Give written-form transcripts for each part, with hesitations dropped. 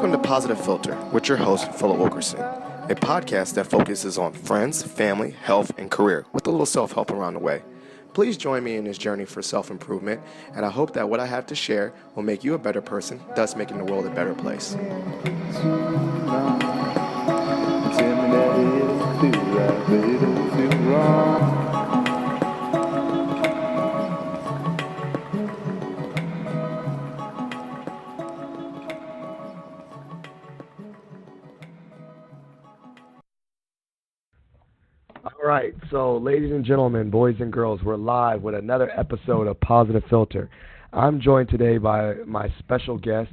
Welcome to Positive Philter with your host, Philip Wilkerson, a podcast that focuses on friends, family, health, and career with a little self-help around the way. Please join me in this journey for self-improvement, and I hope that what I have to share will make you a better person, thus making the world a better place. All right, so ladies and gentlemen, boys and girls, we're live with another episode of Positive Philter. I'm joined today by my special guest,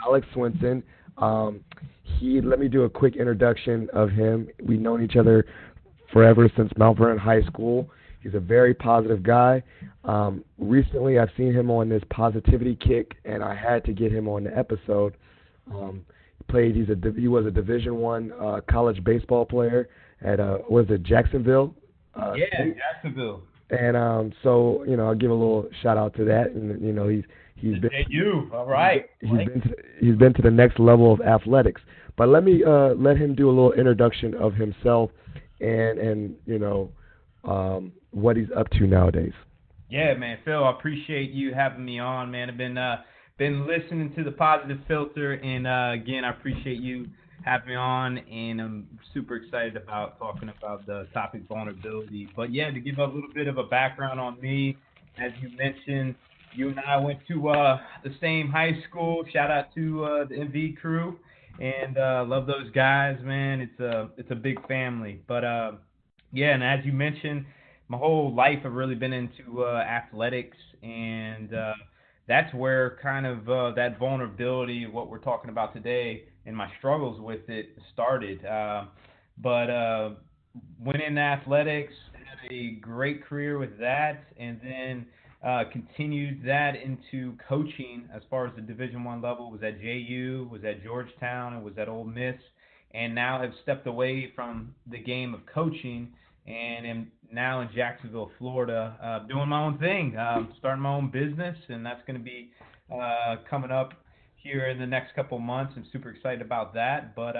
Alex Swenson. Let me do a quick introduction of him. We've known each other forever since Mount Vernon High School. He's a very positive guy. Recently, I've seen him on this positivity kick, and I had to get him on the episode. He was a Division I college baseball player at Jacksonville? Jacksonville. And so I'll give a little shout out to that. And he's been all right. He's been to the next level of athletics. But let me let him do a little introduction of himself and what he's up to nowadays. Yeah, man, Phil, I appreciate you having me on, man. I've been listening to the Positive Philter, and again, I appreciate you having me on, and I'm super excited about talking about the topic vulnerability. But yeah, to give a little bit of a background on me, as you mentioned, you and I went to the same high school. Shout out to the MV crew, and love those guys, man. It's a big family. But yeah, and as you mentioned, my whole life I've really been into athletics, and that's where kind of that vulnerability, what we're talking about today, and my struggles with it started. But went into athletics, had a great career with that, and then continued that into coaching as far as the Division I level. Was at JU, was at Georgetown, and was at Ole Miss, and now have stepped away from the game of coaching and am now in Jacksonville, Florida, doing my own thing, starting my own business, and that's going to be coming up here in the next couple months. I'm super excited about that. But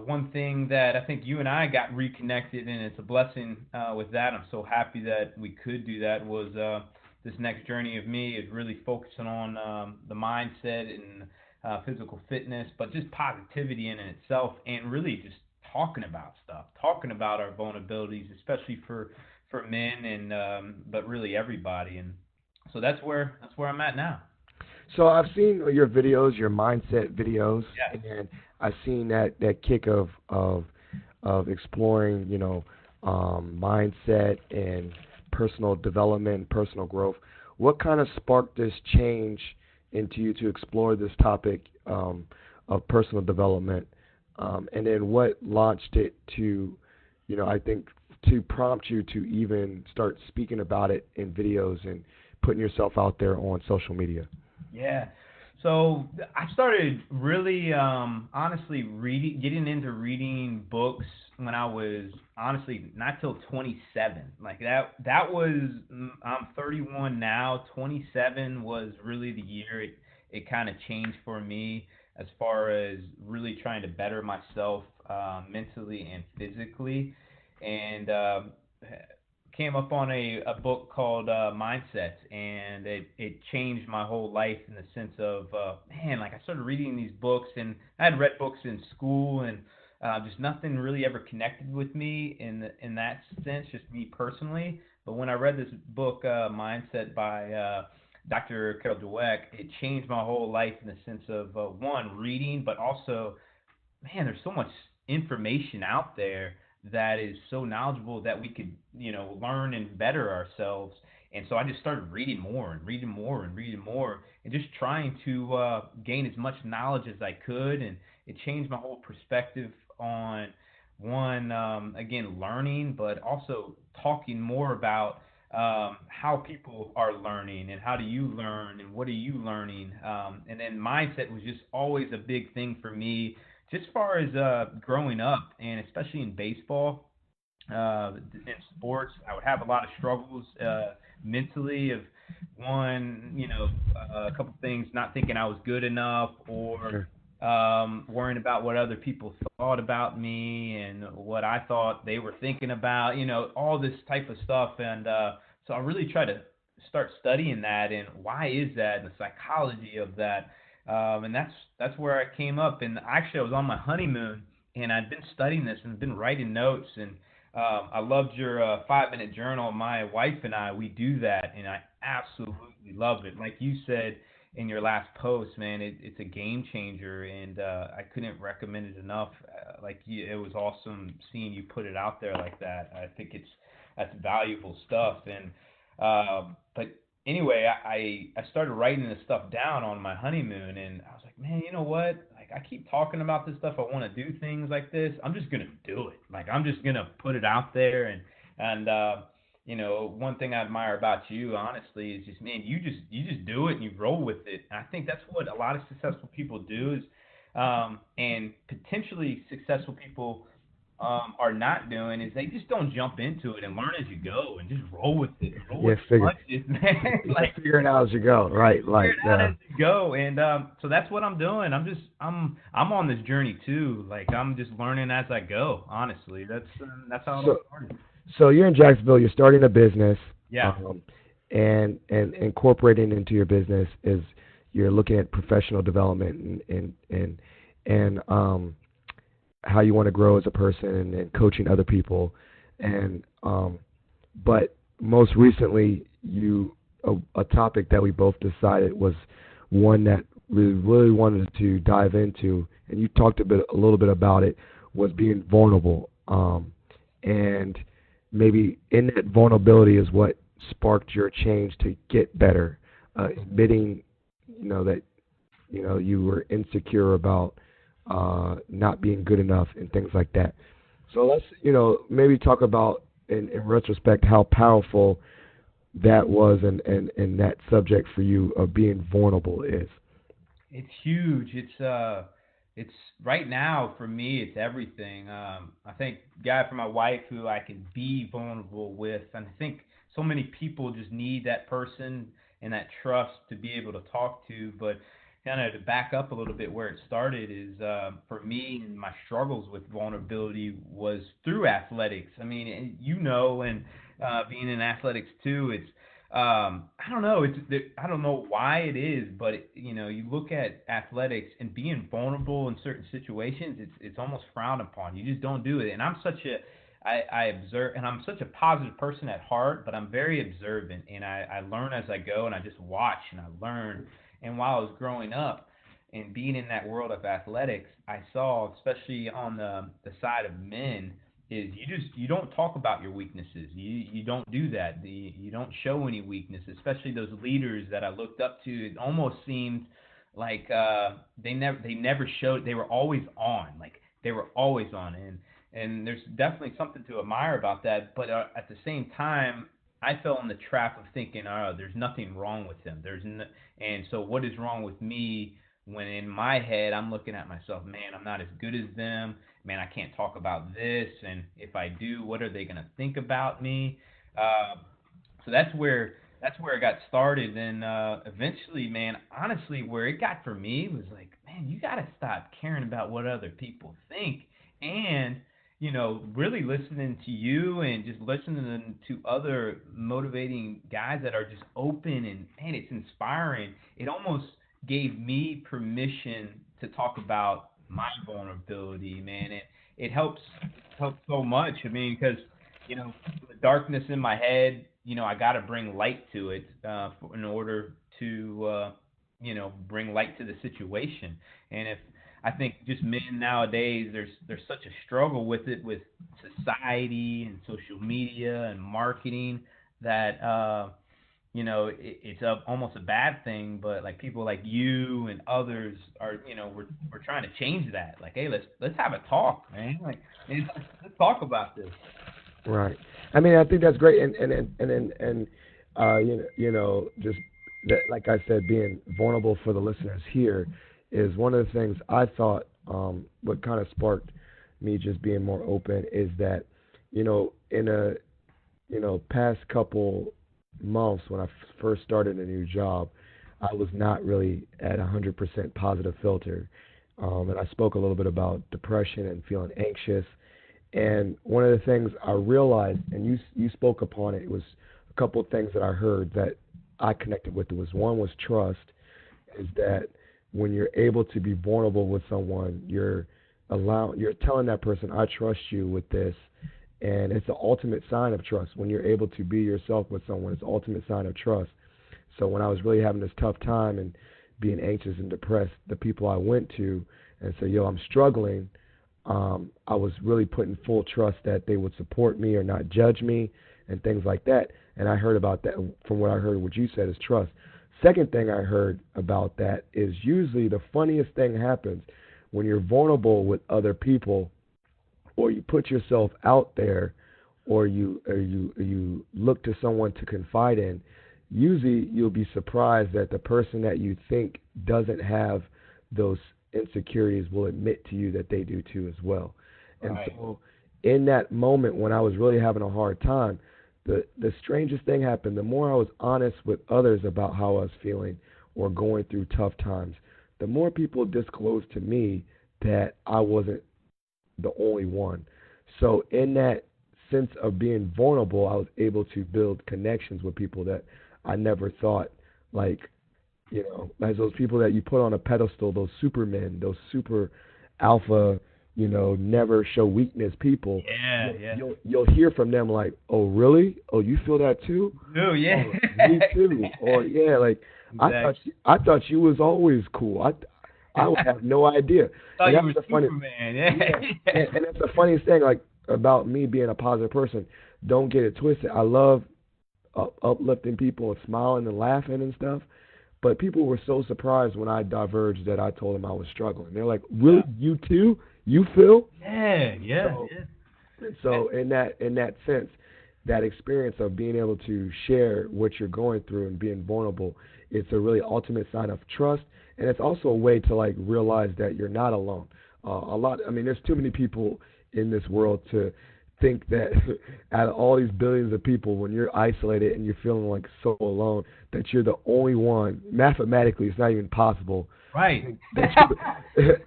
one thing that I think you and I got reconnected, and it's a blessing with that. I'm so happy that we could do that. Was this next journey of me is really focusing on the mindset and physical fitness, but just positivity in itself, and really just talking about stuff, talking about our vulnerabilities, especially for men, and but really everybody. And so that's where I'm at now. So I've seen your videos, your mindset videos, Yes. and I've seen that kick of exploring, mindset and personal development, personal growth. What kind of sparked this change into you to explore this topic of personal development, and then what launched it to, I think, to prompt you to even start speaking about it in videos and putting yourself out there on social media? Yeah. So I started really, honestly, getting into reading books when I was, honestly, not till 27. Like that was, I'm 31 now. 27 was really the year it kind of changed for me as far as really trying to better myself mentally and physically. And came up on a book called Mindset, and it changed my whole life in the sense of, like I started reading these books, and I had read books in school, and just nothing really ever connected with me in that sense, just me personally. But when I read this book, Mindset by Dr. Carol Dweck, it changed my whole life in the sense of, one, reading, but also, man, there's so much information out there that is so knowledgeable that we could, learn and better ourselves. And so I just started reading more and reading more and reading more, and just trying to gain as much knowledge as I could. And it changed my whole perspective on, one, again, learning, but also talking more about how people are learning, and how do you learn, and what are you learning. And then mindset was just always a big thing for me, just as far as growing up, and especially in baseball, in sports. I would have a lot of struggles mentally of, one, a couple things, not thinking I was good enough, or Sure. worrying about what other people thought about me and what I thought they were thinking about, all this type of stuff. And so I really try to start studying that and why is that and the psychology of that. And that's where I came up. And actually, I was on my honeymoon and I'd been studying this and been writing notes. And I loved your 5 minute journal. My wife and I, we do that, and I absolutely love it. Like you said in your last post, man, it's a game changer, and I couldn't recommend it enough. It was awesome seeing you put it out there like that. I think that's valuable stuff. And but anyway, I started writing this stuff down on my honeymoon, and I was like, man, you know what? Like I keep talking about this stuff. I want to do things like this. I'm just gonna do it. Like I'm just gonna put it out there, and one thing I admire about you, honestly, is just man, you just do it and you roll with it. And I think that's what a lot of successful people do is, and potentially successful people are not doing is they just don't jump into it and learn as you go and just roll with it, roll Yeah, with the figure. punches, man. Like figure it out as you go, right? Figure Like, it out as you go, and so that's what I'm doing. I'm on this journey too. Like I'm just learning as I go. Honestly, that's how it all so started. so you're in Jacksonville. You're starting a business, Yeah, um, and incorporating into your business is you're looking at professional development and how you want to grow as a person and coaching other people, and but most recently a topic that we both decided was one that we really wanted to dive into, and you talked a little bit about it, was being vulnerable, and maybe in that vulnerability is what sparked your change to get better, admitting that you were insecure about not being good enough and things like that. So let's maybe talk about in retrospect how powerful that was and that subject for you of being vulnerable is. it's huge. It's right now for me. It's everything. I thank God for my wife, who I can be vulnerable with, and I think so many people just need that person and that trust to be able to talk to. But kind of to back up a little bit, where it started is for me and my struggles with vulnerability was through athletics. I mean, and being in athletics too, it's I don't know. I don't know why it is, but you look at athletics and being vulnerable in certain situations, it's almost frowned upon. You just don't do it. And I observe, and I'm such a positive person at heart, but I'm very observant, and I learn as I go, and I just watch and I learn. And while I was growing up and being in that world of athletics, I saw, especially on the side of men, is you don't talk about your weaknesses. You don't do that. You don't show any weakness, especially those leaders that I looked up to. It almost seemed like they never showed. They were always on. Like they were always on. And there's definitely something to admire about that. But at the same time, I fell in the trap of thinking, oh, there's nothing wrong with him. And so what is wrong with me? When in my head I'm looking at myself, man, I'm not as good as them. Man, I can't talk about this, and if I do, what are they gonna think about me? Uh, so that's where it got started, and eventually, man, honestly, where it got for me was like, man, you gotta stop caring about what other people think, and really listening to you and just listening to other motivating guys that are just open and man, it's inspiring. It almost gave me permission to talk about my vulnerability, man. It helps so much. I mean, because the darkness in my head, I got to bring light to it in order to bring light to the situation. And if I think just men nowadays, there's such a struggle with it, with society and social media and marketing, that it's almost a bad thing. But like people like you and others are, we're trying to change that. Like, hey, let's have a talk, man. Like, man, let's talk about this. Right. I mean, I think that's great, and just that, like I said, being vulnerable for the listeners here is one of the things I thought. What kind of sparked me just being more open is that, in a past couple months when I first started a new job, I was not really at 100% positive filter. and I spoke a little bit about depression and feeling anxious. And one of the things I realized, and you spoke upon it, was a couple of things that I heard that I connected with. It was one was trust, is that when you're able to be vulnerable with someone, you're telling that person, I trust you with this, and it's the ultimate sign of trust. When you're able to be yourself with someone, it's the ultimate sign of trust. So when I was really having this tough time and being anxious and depressed, the people I went to and said, yo, I'm struggling, I was really putting full trust that they would support me or not judge me and things like that. And I heard about that from what I heard, what you said is trust. Second thing I heard about that is usually the funniest thing happens when you're vulnerable with other people, or you put yourself out there, or you look to someone to confide in. Usually you'll be surprised that the person that you think doesn't have those insecurities will admit to you that they do too as well. And Right. so in that moment when I was really having a hard time, the strangest thing happened. The more I was honest with others about how I was feeling or going through tough times, the more people disclosed to me that I wasn't the only one. So in that sense of being vulnerable, I was able to build connections with people that I never thought, like, as those people that you put on a pedestal, those supermen, those super alpha, never show weakness people. Yeah, yeah. You'll hear from them like, oh really? Oh, you feel that too? Oh, yeah. Oh, me too. Or yeah, like Exactly. I thought you was always cool. I would have no idea. Thought And you that's were the funny. Superman. Yeah. Yeah, and that's the funniest thing, like about me being a positive person. Don't get it twisted. I love uplifting people and smiling and laughing and stuff. But people were so surprised when I diverged that I told them I was struggling. They're like, "Really, you too? You feel?" Yeah, yeah, So, yeah. so in that sense, that experience of being able to share what you're going through and being vulnerable, it's a really ultimate sign of trust, and it's also a way to like realize that you're not alone. I mean, there's too many people in this world to think that out of all these billions of people, when you're isolated and you're feeling like so alone, that you're the only one. Mathematically, it's not even possible. Right.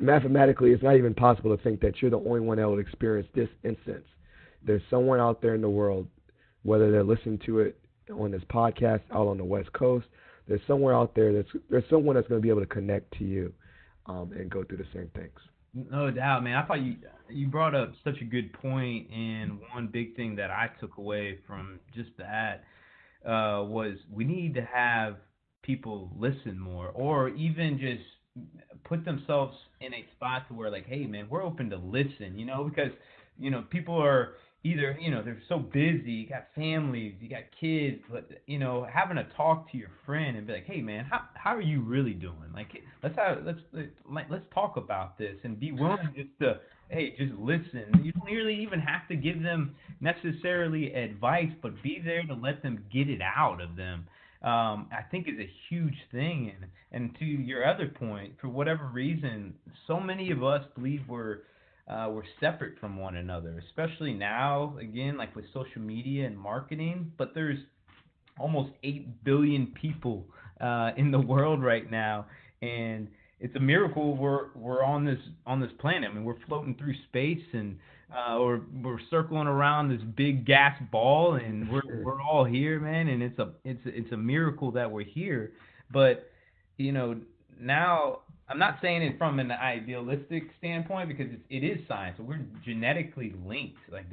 Mathematically, it's not even possible to think that you're the only one that will experience this instance. There's someone out there in the world, whether they're listening to it on this podcast out on the West Coast, there's somewhere out there there's someone that's going to be able to connect to you, and go through the same things. No doubt, man. I thought you brought up such a good point, and one big thing that I took away from just that was we need to have people listen more, or even just put themselves in a spot to where like, hey, man, we're open to listen, because people are either they're so busy, you got families, you got kids, but having a talk to your friend and be like, hey, man, how are you really doing? Like, let's talk about this and be willing just to just listen. You don't really even have to give them necessarily advice, but be there to let them get it out of them. I think is a huge thing. And to your other point, for whatever reason, so many of us believe we're separate from one another, especially now, again, like with social media and marketing. But there's almost 8 billion people in the world right now, and it's a miracle we're on this planet. I mean, we're floating through space, and we're circling around this big gas ball, and we're all here, man. And it's a miracle that we're here. But you know now I'm not saying it from an idealistic standpoint, because it is science. We're genetically linked. Like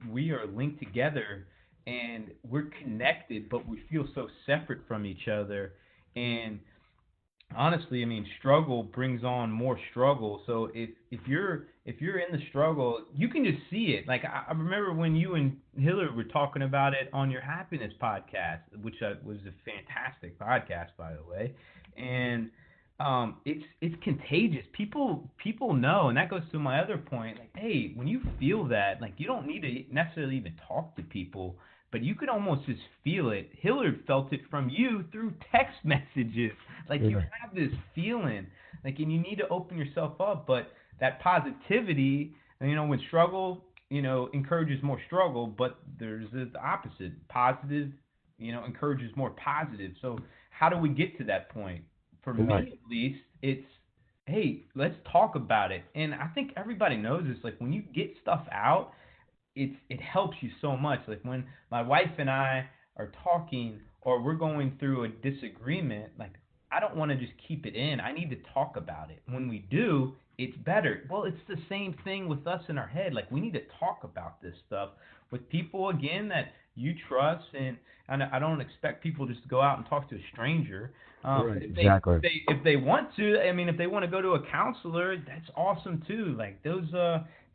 we are linked together, and we're connected, but we feel so separate from each other. And honestly, I mean, struggle brings on more struggle. So if you're in the struggle, you can just see it. Like I remember when you and Hillary were talking about it on your happiness podcast, which was a fantastic podcast, by the way. And it's contagious. People know, and that goes to my other point. Like, hey, when you feel that, like, you don't need to necessarily even talk to people, but you could almost just feel it. Hillard felt it from you through text messages. Like, you Yeah. have this feeling, like, and you need to open yourself up. But that positivity, when struggle, encourages more struggle, but there's the opposite. Positive, encourages more positive. So how do we get to that point? For Right. me, at least, it's hey, let's talk about it. And I think everybody knows this. Like when you get stuff out, it helps you so much. Like when my wife and I are talking or we're going through a disagreement, like I don't want to just keep it in. I need to talk about it. When we do, it's better. Well, it's the same thing with us in our head. Like we need to talk about this stuff with people again that you trust, and I don't expect people just to go out and talk to a stranger. Right. If they Exactly. if they want to, I mean, if they want to go to a counselor, that's awesome too. Like those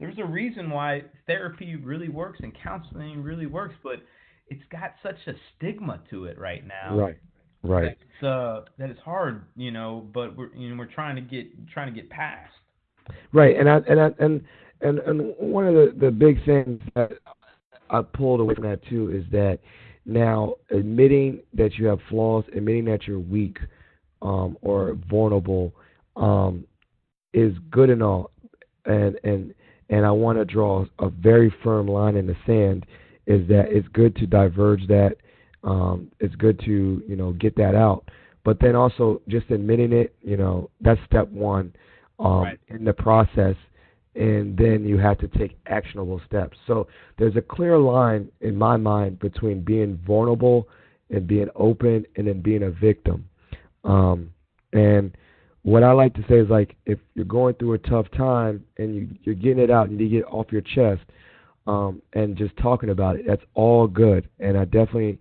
there's a reason why therapy really works and counseling really works, but it's got such a stigma to it right now Right. Right. that it's hard, but we're trying to get past. Right. And one of the big things that I pulled away from that too is that now admitting that you have flaws, admitting that you're weak, or vulnerable, um, is good and all, and and and I want to draw a very firm line in the sand. Is that it's good to diverge that, it's good to get that out, but then also just admitting it, that's step one, Right. in the process, and then you have to take actionable steps. So there's a clear line in my mind between being vulnerable and being open, and then being a victim. And what I like to say is, like, if you're going through a tough time and you're getting it out and you get it off your chest, and just talking about it, that's all good. And I definitely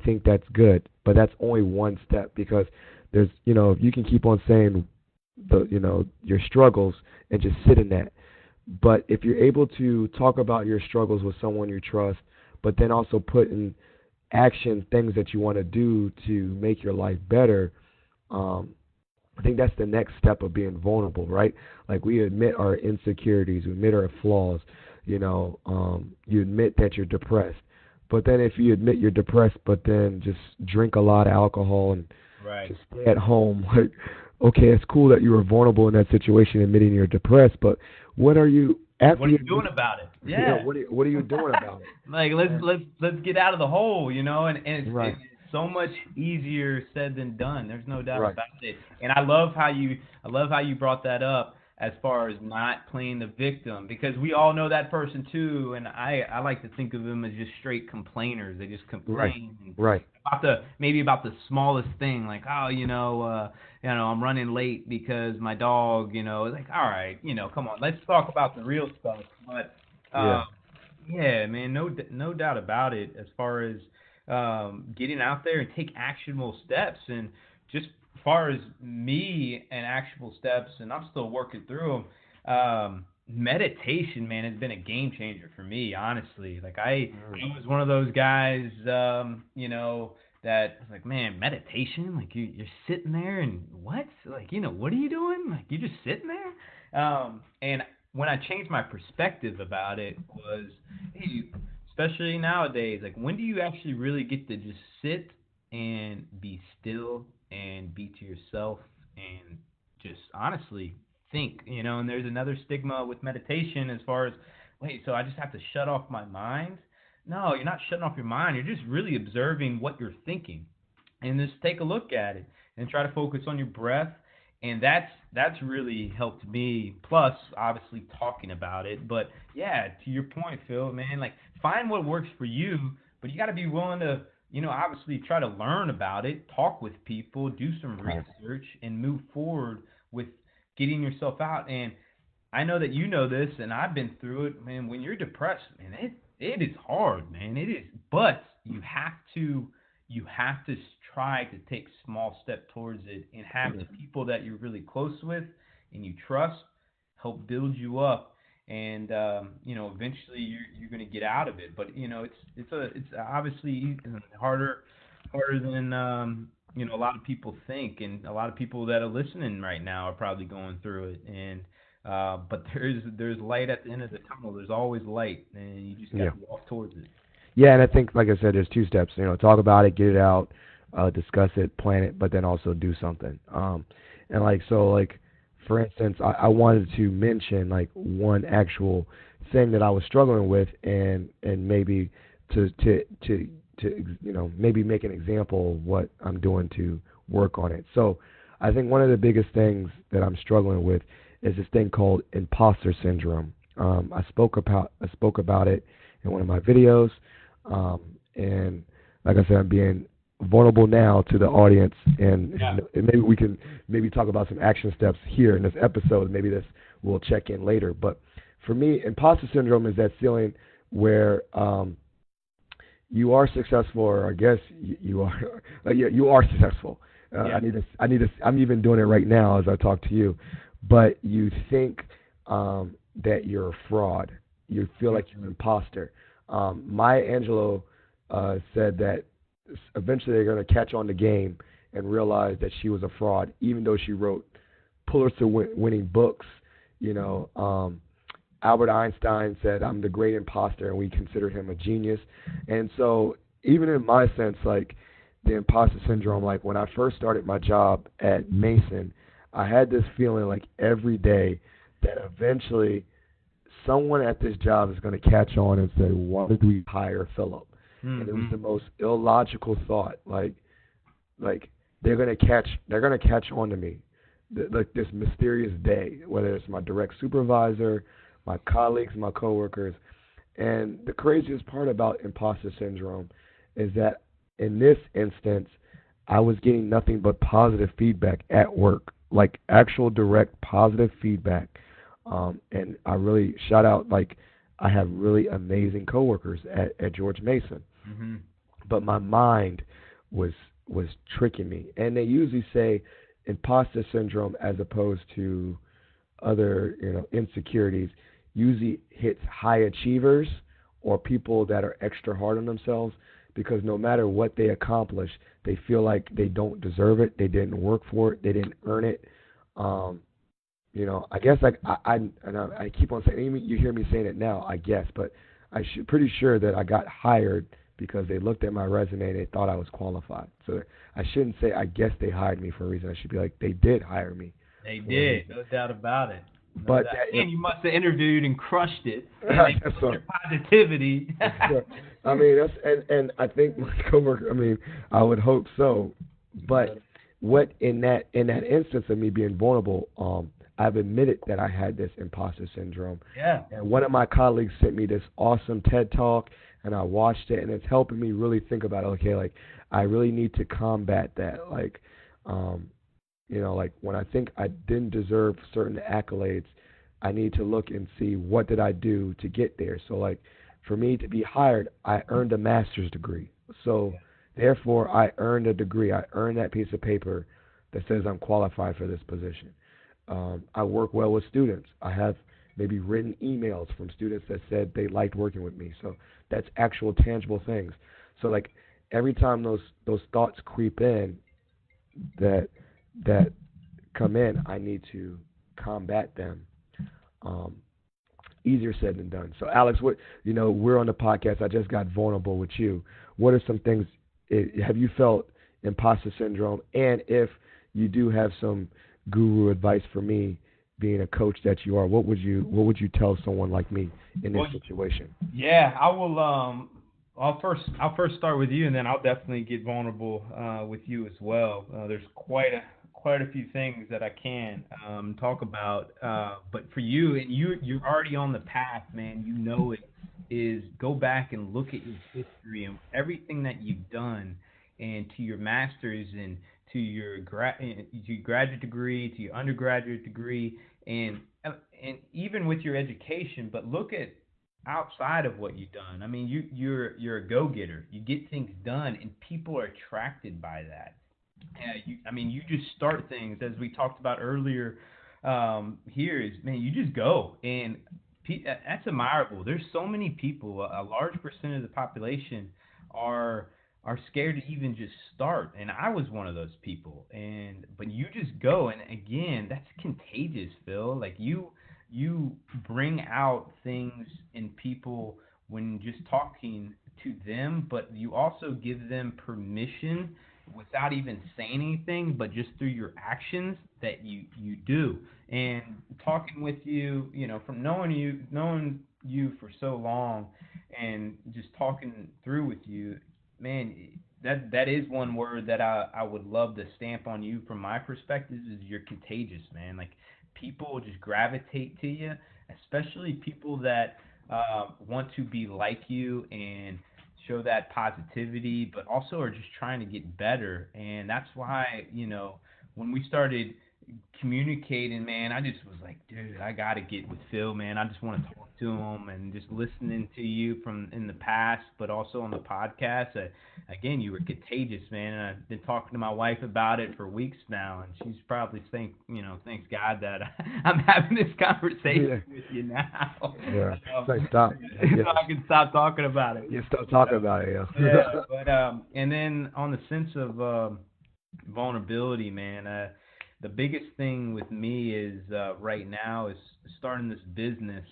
think that's good. But that's only one step, because there's, you can keep on saying your struggles and just sit in that. But if you're able to talk about your struggles with someone you trust, but then also put in action things that you want to do to make your life better, um, I think that's the next step of being vulnerable, right? Like, we admit our insecurities, we admit our flaws. You admit that you're depressed. But then if you admit you're depressed, but then just drink a lot of alcohol and Right. just stay at home, like, okay, it's cool that you were vulnerable in that situation, admitting you're depressed, but what are you after What are you you admit? doing about it? Yeah, Yeah. what are you doing about it? Like let's And, let's let's get out of the hole, and right, it's so much easier said than done. There's no doubt right, about it. And I love how you brought that up as far as not playing the victim, because we all know that person too. And I like to think of them as just straight complainers. They just right, complain right, about the smallest thing, like, oh, I'm running late because my dog, it's like, all right, come on, let's talk about the real stuff. But yeah, um, yeah, man, no doubt about it. As far as getting out there and take actionable steps, and just as far as me and actionable steps, and I'm still working through them. Meditation, man, has been a game changer for me. Honestly, like mm, I was one of those guys, that was like, man, meditation, like you're sitting there and what, like, what are you doing? Like you're just sitting there. And when I changed my perspective about it was, hey, especially nowadays, like when do you actually really get to just sit and be still and be to yourself and just honestly think, and there's another stigma with meditation as far as, wait, so I just have to shut off my mind? No, you're not shutting off your mind. You're just really observing what you're thinking, and just take a look at it and try to focus on your breath. And that's really helped me. Plus, obviously, talking about it. But yeah, to your point, Phil, man, like find what works for you, but you got to be willing to, obviously try to learn about it, talk with people, do some right, research, and move forward with getting yourself out. And I know that you know this, and I've been through it, man. When you're depressed, man, it is hard, man. It is, but you have to try to take small step towards it, and have mm, the people that you're really close with and you trust help build you up, and eventually you're going to get out of it. But it's obviously harder than a lot of people think, and a lot of people that are listening right now are probably going through it. And but there's light at the end of the tunnel. There's always light, and you just got yeah. to walk towards it. Yeah, and I think, like I said, there's two steps. Talk about it, get it out, discuss it, plan it, but then also do something. And like, so, like, for instance, I wanted to mention, like, one actual thing that I was struggling with, and maybe to maybe make an example of what I'm doing to work on it. So I think one of the biggest things that I'm struggling with is this thing called imposter syndrome. I spoke about it in one of my videos, and like I said, I'm being vulnerable now to the audience, and maybe we can maybe talk about some action steps here in this episode. Maybe this we'll check in later. But for me, imposter syndrome is that feeling where you are successful, or I guess you are, you are successful. I'm even doing it right now as I talk to you, but you think that you're a fraud. You feel like you're an imposter. Maya Angelou said that eventually they're going to catch on the game and realize that she was a fraud, even though she wrote Pulitzer-winning books. You know, Albert Einstein said, "I'm the great imposter," and we consider him a genius. And so, even in my sense, like the imposter syndrome, like when I first started my job at Mason, I had this feeling like every day that eventually someone at this job is going to catch on and say, "Why did we hire Philip?" And it was the most illogical thought. Like they're gonna catch on to me, like this mysterious day, whether it's my direct supervisor, my colleagues, my coworkers. And the craziest part about imposter syndrome is that in this instance, I was getting nothing but positive feedback at work, like actual direct positive feedback. And I really shout out, like, I have really amazing coworkers at George Mason, Mm-hmm. but my mind was was tricking me. And they usually say imposter syndrome, as opposed to other insecurities, usually hits high achievers or people that are extra hard on themselves, because no matter what they accomplish, they feel like they don't deserve it, they didn't work for it, they didn't earn it. Um, I guess, like, I keep on saying, you hear me saying it now, I guess, but pretty sure that I got hired because they looked at my resume and they thought I was qualified. So I shouldn't say I guess they hired me for a reason. I should be like, they did hire me. They did, no doubt about it. No But doubt. And you must have interviewed and crushed it. And they that's put your positivity. I mean, and I think my coworker. I mean, I would hope so. But what in that instance of me being vulnerable, I've admitted that I had this imposter syndrome. Yeah. And one of my colleagues sent me this awesome TED talk, and I watched it, and it's helping me really think about it. Okay, like, I really need to combat that. Like, like when I think I didn't deserve certain accolades, I need to look and see what did I do to get there. So, like, for me to be hired, I earned a master's degree. So therefore, I earned a degree. I earned that piece of paper that says I'm qualified for this position. I work well with students. I have maybe written emails from students that said they liked working with me. So that's actual tangible things. So, like, every time those thoughts creep in, that that come in, I need to combat them. Um, Easier said than done. So, Alex, we're on the podcast. I just got vulnerable with you. What are some things? Have you felt imposter syndrome? And if you do have some guru advice for me, being a coach that you are, what would you tell someone like me in this situation? Yeah, I will. I'll first start with you, and then I'll definitely get vulnerable with you as well. There's quite a few things that I can talk about, but for you, and you're already on the path, man. You know it is. Go back and look at your history and everything that you've done, and to your masters and to your graduate degree, to your undergraduate degree, and even with your education. But look at outside of what you've done. I mean, you're a go-getter. You get things done, and people are attracted by that. I mean, you just start things, as we talked about earlier. Here is, man, you just go, and that's admirable. There's so many people. A large percent of the population are scared to even just start, and I was one of those people. But you just go, and again, that's contagious, Phil. Like, you bring out things in people when just talking to them, but you also give them permission without even saying anything, but just through your actions that you do. And talking with you, from knowing you for so long, and just talking through with you, man, that is one word that I would love to stamp on you from my perspective is you're contagious, man. Like people just gravitate to you, especially people that want to be like you and show that positivity, but also are just trying to get better. And that's why, when we started communicating, man, I just was like, dude, I gotta get with Phil, man. I just want to talk to him and just listening to you from in the past, but also on the podcast. Again, you were contagious, man. And I've been talking to my wife about it for weeks now, and she's probably thanks God that I'm having this conversation with you now. Yeah. Stop. So I can stop talking about it. You stop talking about it, Yeah. But and then on the sense of vulnerability, man. The biggest thing with me is right now is starting this business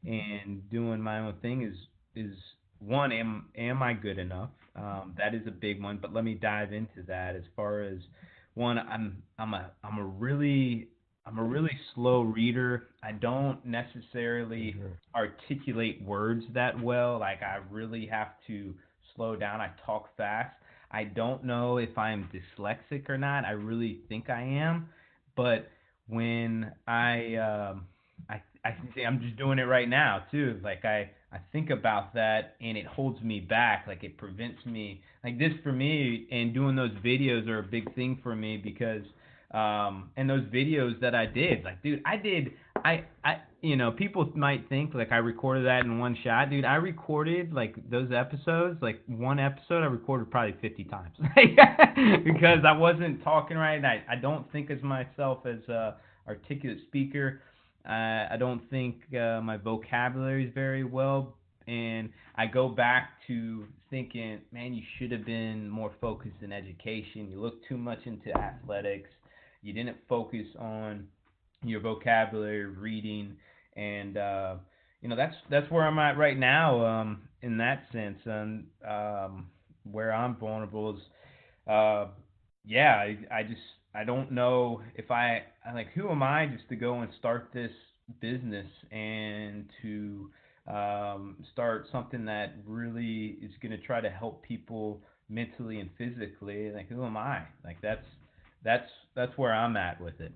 and doing my own thing is one, am I good enough? That is a big one, but let me dive into that. As far as one, I'm a really slow reader. I don't necessarily articulate words that well. Like I really have to slow down. I talk fast. I don't know if I'm dyslexic or not. I really think I am, but when I think I'm just doing it right now too. Like I think about that and it holds me back. Like it prevents me. Like this for me and doing those videos are a big thing for me because and those videos that I did, like dude, I people might think like I recorded that in one shot. Dude, I recorded like those episodes, like one episode I recorded probably 50 times. Because I wasn't talking right. And I don't think as myself as a articulate speaker. I don't think my vocabulary is very well. And I go back to thinking, man, you should have been more focused in education. You look too much into athletics. You didn't focus on your vocabulary, reading, and that's where I'm at right now. In that sense, and where I'm vulnerable is, I don't know if I like who am I just to go and start this business and to start something that really is going to try to help people mentally and physically. Like who am I? Like that's where I'm at with it.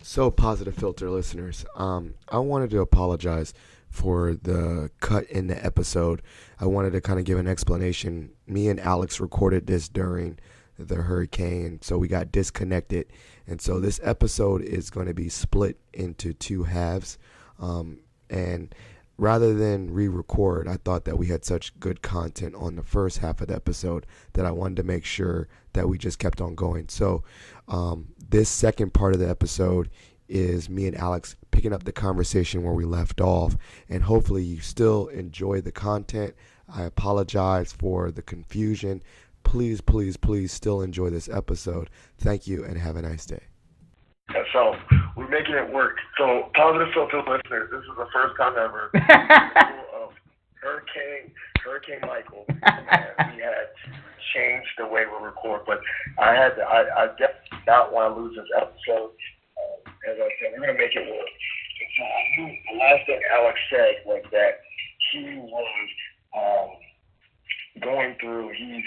So, Positive Filter listeners, I wanted to apologize for the cut in the episode. I wanted to kind of give an explanation. Me and Alex recorded this during the hurricane, so we got disconnected. And so this episode is going to be split into two halves. And rather than re-record, I thought that we had such good content on the first half of the episode that I wanted to make sure that we just kept on going. So this second part of the episode is me and Alex picking up the conversation where we left off, and hopefully you still enjoy the content. I apologize for the confusion. Please, please, please still enjoy this episode. Thank you and have a nice day. So we're making it work. So Positive Filter listeners, this is the first time ever of Hurricane Michael, and we had to change the way we record. But I definitely did not want to lose this episode. As I said, we're gonna make it work. And so I knew the last thing Alex said was that he was going through. He's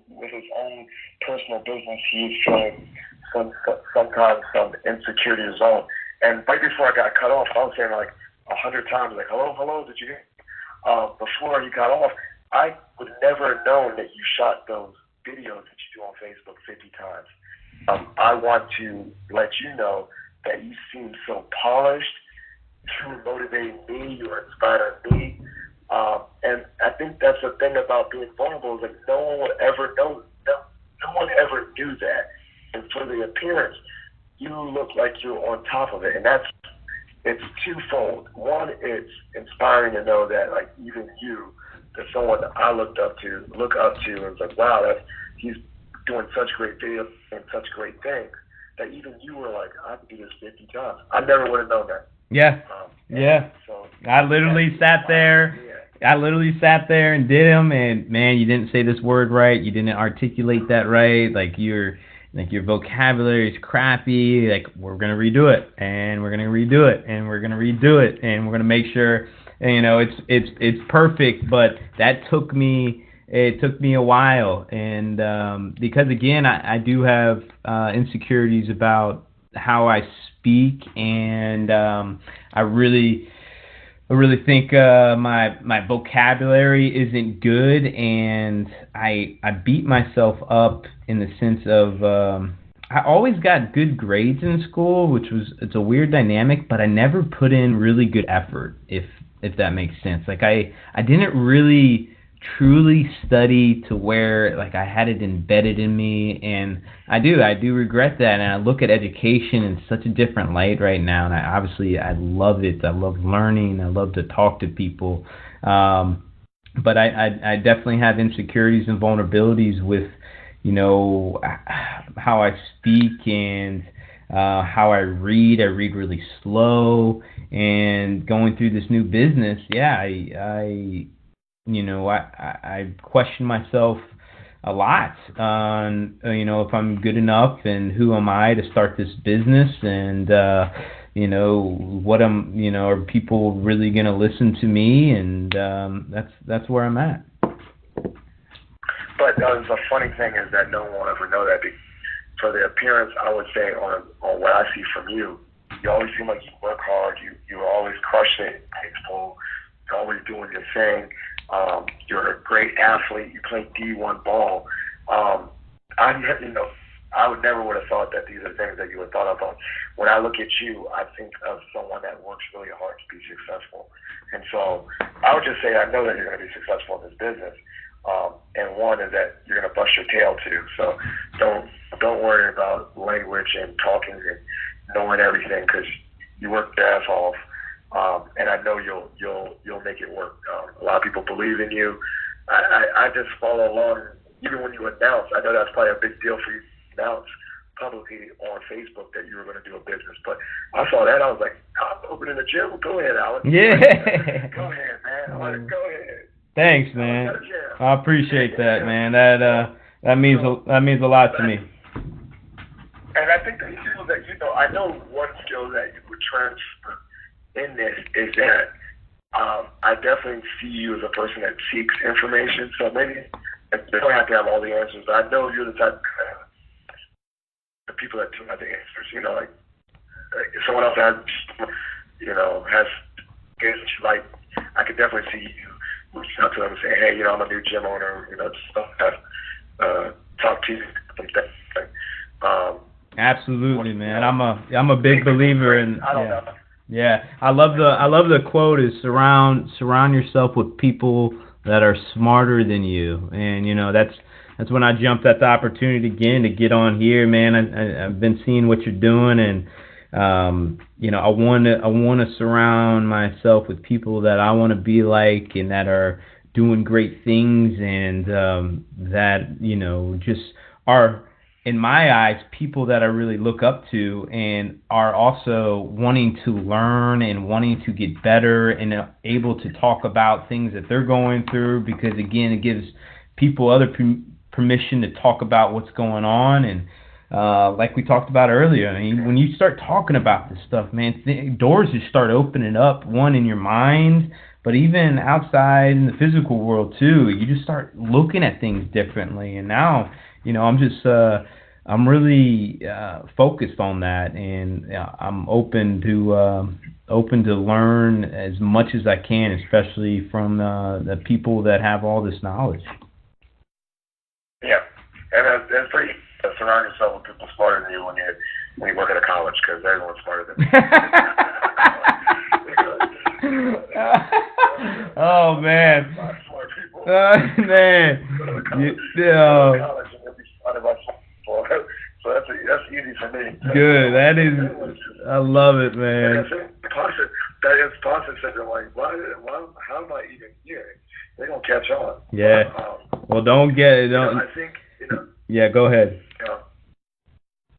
with his own personal business, he's feeling sometimes some insecurity of his own. And right before I got cut off, I was saying like 100 times, like, hello, did you hear? Before he got off, I would never have known that you shot those videos that you do on Facebook 50 times. I want to let you know that you seem so polished. You're motivating me. You're inspiring me. And I think that's the thing about being vulnerable is that no one would ever know. No one ever knew that. And for the appearance, you look like you're on top of it. And it's twofold. One, it's inspiring to know that like even you, that someone that I look up to, and it's like, wow, he's doing such great videos and such great things that even you were like, I could do this 50 times. I never would have known that. Yeah. So I literally sat there. Yeah. I literally sat there and did them, and man, you didn't say this word right. You didn't articulate that right. Like you're like your vocabulary is crappy. Like, we're gonna redo it, and we're gonna redo it, and we're gonna redo it, and we're gonna make sure, you know, it's perfect. But that took me. It took me a while, and because again, I do have insecurities about how I speak, and I really think my vocabulary isn't good, and I beat myself up in the sense of I always got good grades in school, it's a weird dynamic, but I never put in really good effort, if that makes sense. Like I didn't really truly study to where like I had it embedded in me, and I do regret that, and I look at education in such a different light right now, and I love it. I love learning. I love to talk to people, but I definitely have insecurities and vulnerabilities with, you know, how I speak and how I read. I read really slow, and going through this new business, yeah, I question myself a lot on, you know, if I'm good enough and who am I to start this business, and, you know, are people really going to listen to me? And that's where I'm at. But the funny thing is that no one will ever know that. For the appearance, I would say on what I see from you, you always seem like you work hard. You always crush it in high school. You're always doing your thing. You're a great athlete. You play D1 ball. I would never would have thought that these are things that you would thought about. When I look at you, I think of someone that works really hard to be successful. And so I would just say I know that you're going to be successful in this business. And one is that you're going to bust your tail too. So don't worry about language and talking and knowing everything, because you work your ass off. And I know you'll make it work. A lot of people believe in you. I just follow along. Even when you announce, I know that's probably a big deal for you to announce publicly on Facebook that you were going to do a business. But I saw that, I was like, I'm opening the gym. Go ahead, Alex. Yeah. Go ahead, man. I'm like, go ahead. Thanks, man. I appreciate that, man. That means a lot to me. And I think the skill that I know one skill that you would transfer in this is that I definitely see you as a person that seeks information. So maybe you don't have to have all the answers, but I know you're the type of the people that don't have the answers. You know, like if someone else has things that you like, I could definitely see you reach out to them and say, hey, I'm a new gym owner. Just talk to you. Absolutely, man. I'm a big believer in. I don't know. Yeah, I love the quote is surround yourself with people that are smarter than you, and that's when I jumped at the opportunity again to get on here, man. I've been seeing what you're doing, and I want to surround myself with people that I want to be like and that are doing great things, and that just are, in my eyes, people that I really look up to and are also wanting to learn and wanting to get better and able to talk about things that they're going through, because, again, it gives people other permission to talk about what's going on. And like we talked about earlier, I mean, when you start talking about this stuff, man, doors just start opening up, one, in your mind, but even outside in the physical world, too. You just start looking at things differently. And now, I'm really focused on that, and I'm open to learn as much as I can, especially from the people that have all this knowledge. Yeah, and it's pretty surround yourself with people smarter than you when you work at a college, because everyone's smarter than you. Oh man, smart people. Man, So that's easy for me. Good. That is, I love it, man. Like I said, imposter syndrome. Like, how am I even here? They're gonna catch on. Yeah. Well, don't get it. Don't. I think Yeah, go ahead.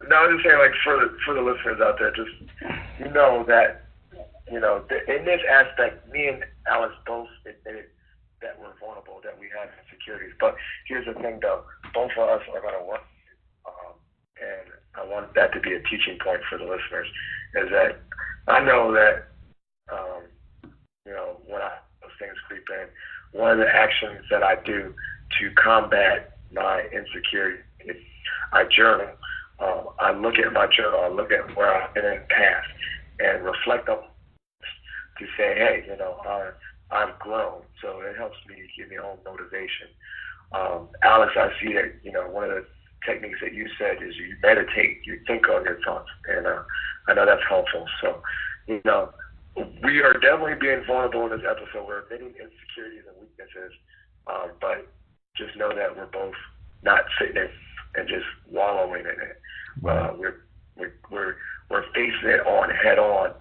No, I'm just saying, like, for the listeners out there, just that in this aspect, me and Alex both admitted that we're vulnerable, that we have insecurities. But here's the thing, though: both of us are gonna work. and I want that to be a teaching point for the listeners, is that I know that, when those things creep in, one of the actions that I do to combat my insecurity is I journal. I look at my journal. I look at where I've been in the past and reflect on to say, hey, I've grown. So it helps me give me own motivation. Alex, I see that, one of the techniques that you said is you meditate, you think on your thoughts, and I know that's helpful. So, we are definitely being vulnerable in this episode. We're admitting insecurities and weaknesses, but just know that we're both not sitting there and just wallowing in it. Right. We're facing it on head on,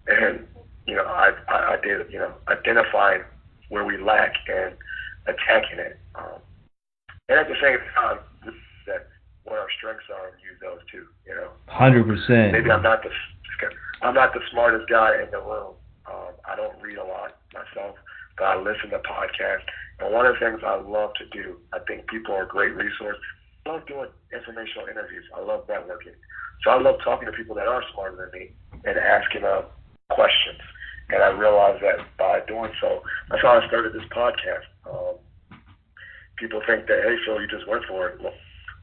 and I did identifying where we lack and attacking it, and at the same time that what our strengths are and use those too. 100%. Maybe I'm not the smartest guy in the room. I don't read a lot myself, but I listen to podcasts. And one of the things I love to do, I think people are a great resource. I love doing informational interviews. I love networking. So I love talking to people that are smarter than me and asking them questions. And I realized that by doing so, that's how I started this podcast. People think that, hey, Phil, you just went for it. Well,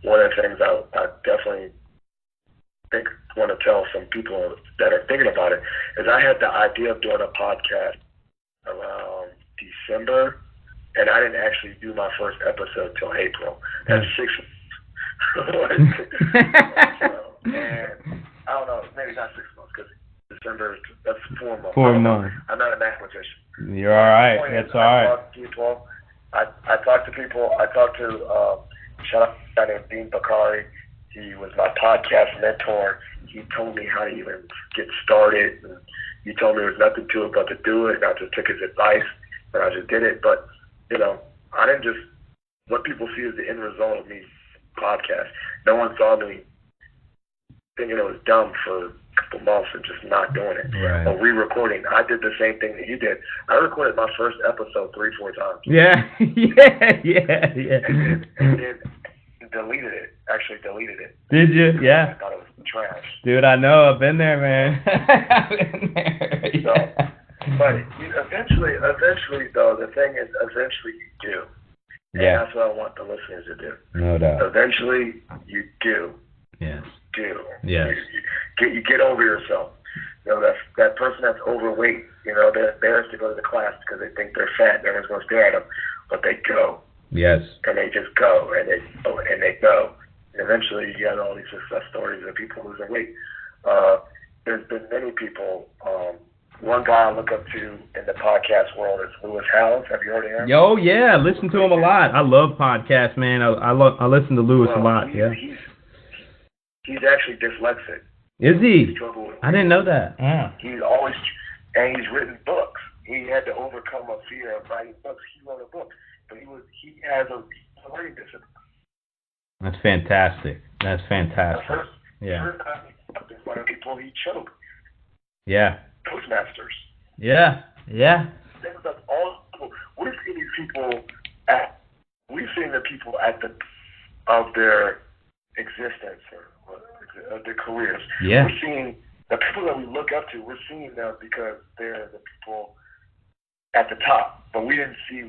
one of the things I definitely want to tell some people that are thinking about it is I had the idea of doing a podcast around December, and I didn't actually do my first episode till April. That's 6 months. And I don't know, maybe not 6 months, because December, that's 4 months. 4 months. I'm not a mathematician. You're all right. That's all right. I talk to people. I talked to shout out to a guy named Dean Bakari. He was my podcast mentor. He told me how to even get started. And he told me there was nothing to it but to do it. And I just took his advice and I just did it. But, I didn't just, what people see is the end result of me podcast. No one saw me thinking it was dumb for a couple months and just not doing it. Right. Or re-recording. I did the same thing that you did. I recorded my first episode 3-4 times. Yeah. And then deleted it. Actually deleted it. Did you? Yeah. I thought it was trash. Dude, I know. I've been there, man. I've been there. So, but eventually, though, the thing is, eventually you do. And that's what I want the listeners to do. No doubt. Eventually, you do. Yes. Do. Yes. You get over yourself. That person that's overweight, they're embarrassed to go to the class because they think they're fat and everyone's going to stare at them. But they go. Yes. And they just go, and they go. And eventually, you get all these success stories of people losing weight. There's been many people. One guy I look up to in the podcast world is Lewis Howes. Have you heard of him? Yo, yeah, listen to him a lot. I love podcasts, man. I listen to Lewis a lot. He's actually dyslexic. Is he? I didn't know that. He's written books. He had to overcome a fear of writing books. He wrote a book, but he has a learning disability. That's fantastic. Yeah. In front of people, he choked. Yeah. Toastmasters. Yeah. That's all. We've seen these people we've seen the people at the of their existence or of their careers. Yeah. We're seeing the people that we look up to. We're seeing them because they're the people at the top, but we didn't see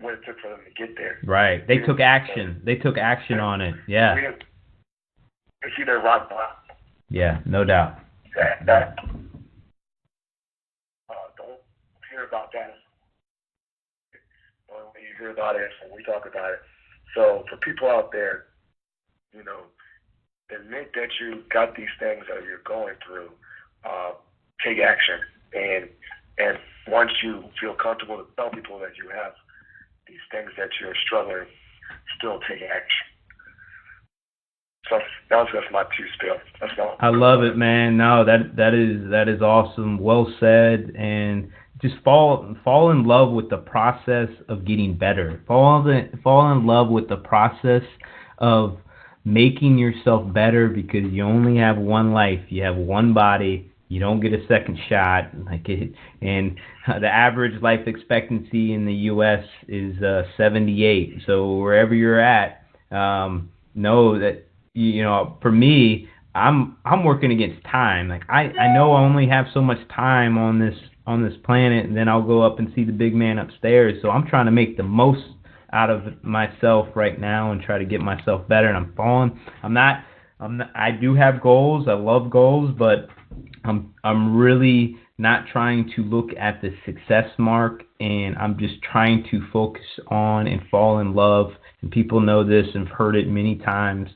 what it took for them to get there. Right. They took action. They took action on it. Yeah. We didn't see their rock bottom. Yeah. No doubt. Don't hear about that. When you hear about it, when we talk about it. So for people out there, admit that you got these things that you're going through. Take action, and once you feel comfortable to tell people that you have these things that you're struggling, still take action. So that was just my two spiel. I love it, man. No, that is awesome. Well said. And just fall in love with the process of getting better. Fall in love with the process of making yourself better, because you only have one life. You have one body. You don't get a second shot. And the average life expectancy in the U.S. is 78. So wherever you're at, know that for me, I'm working against time. Like I know I only have so much time on this planet, and then I'll go up and see the big man upstairs. So I'm trying to make the most out of myself right now and try to get myself better. And I'm falling. I do have goals. I love goals, but I'm really not trying to look at the success mark, and I'm just trying to focus on and fall in love. And people know this and have heard it many times,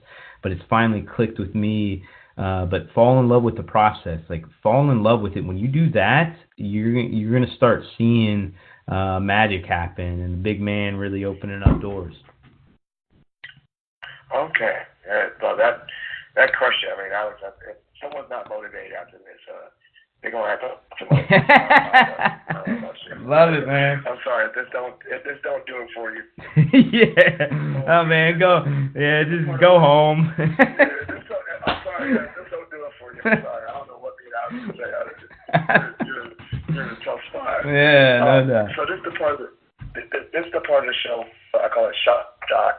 but it's finally clicked with me. But fall in love with the process. Like, fall in love with it. When you do that, you're gonna start seeing magic happen, and the big man really opening up doors. Okay. So that question, I mean, Alex, if someone's not motivated after this, they're gonna have to motivate. Love it, man. I'm sorry if this don't do it for you. Yeah. Oh man, go. Yeah, just go home. I'm sorry, this don't do it for you. I'm sorry. I don't know what being out to say. You're in a tough spot. Yeah, no doubt. So this is the part of the show. I call it Shot Doc,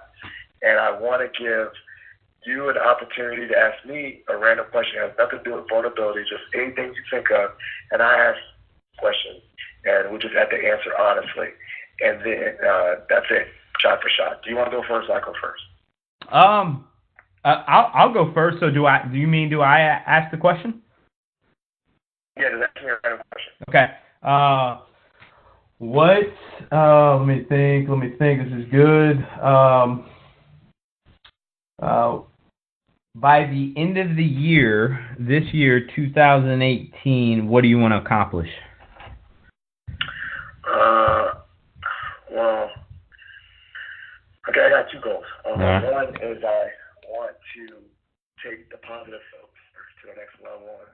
and I want to give you an opportunity to ask me a random question. It has nothing to do with vulnerability, just anything you think of, and I ask questions, and we just have to answer honestly, and then that's it, shot for shot. Do you want to go first? Or I go first. I'll go first. So do I? Do you mean do I ask the question? Yeah, just ask me a random question. Okay. What? Let me think. This is good. By the end of the year, this year, 2018, what do you want to accomplish? Well, okay, I got two goals. One is I want to take the Positive Philter to the next level and